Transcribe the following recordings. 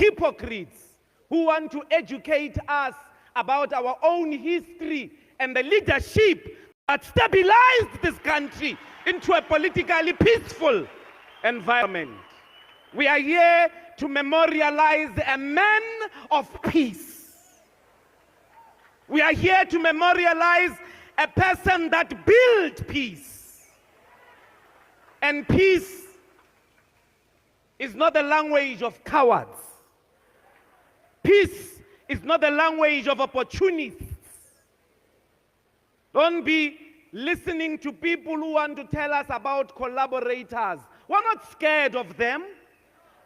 hypocrites who want to educate us about our own history and the leadership that stabilized this country into a politically peaceful environment. We are here to memorialize a man of peace. We are here to memorialize a person that built peace. And peace is not the language of cowards. Peace is not the language of opportunists. Don't be listening to people who want to tell us about collaborators. We're not scared of them.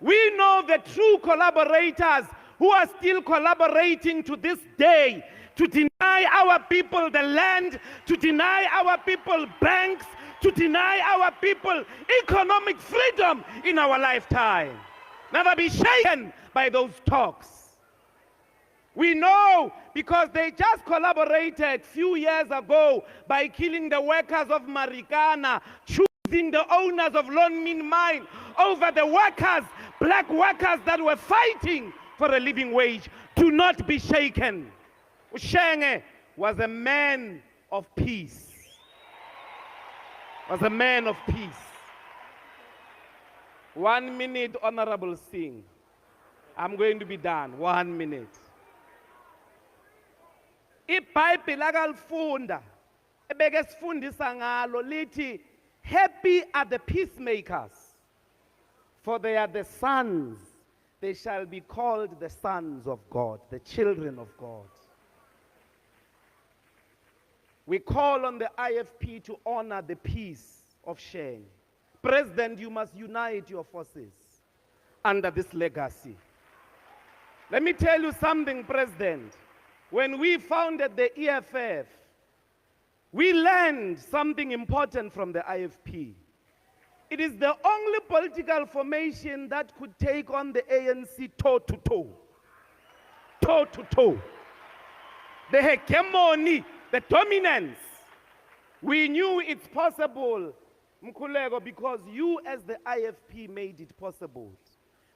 We know the true collaborators who are still collaborating to this day to deny our people the land, to deny our people banks, to deny our people economic freedom in our lifetime. Never be shaken by those talks. We know because they just collaborated a few years ago by killing the workers of Marikana, choosing the owners of Lone Min Mine over the workers, black workers that were fighting for a living wage. Do not be shaken. Ushenge was a man of peace. Was a man of peace. 1 minute, Honorable Singh. I'm going to be done. 1 minute. IBhayibheli akalifunda ebeke sifundisa ngalo lithi happy are the peacemakers, for they are the sons, they shall be called the sons of God, the children of God. We call on the IFP to honor the peace of Sheng. President, you must unite your forces under this legacy. Let me tell you something, President. When we founded the EFF, we learned something important from the IFP. It is the only political formation that could take on the ANC toe to toe. Toe to toe. The hegemony, the dominance. We knew it's possible, Mkhuleko, because you as the IFP made it possible.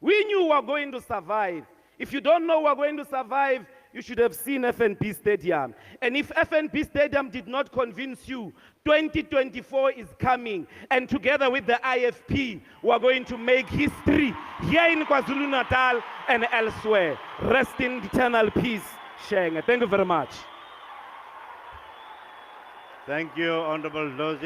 We knew we were going to survive. If you don't know we're going to survive, you should have seen FNB Stadium. And if FNB Stadium did not convince you, 2024 is coming. And together with the IFP, we're going to make history here in KwaZulu-Natal and elsewhere. Rest in eternal peace, Sheng. Thank you very much. Thank you, Honorable Ndlozi.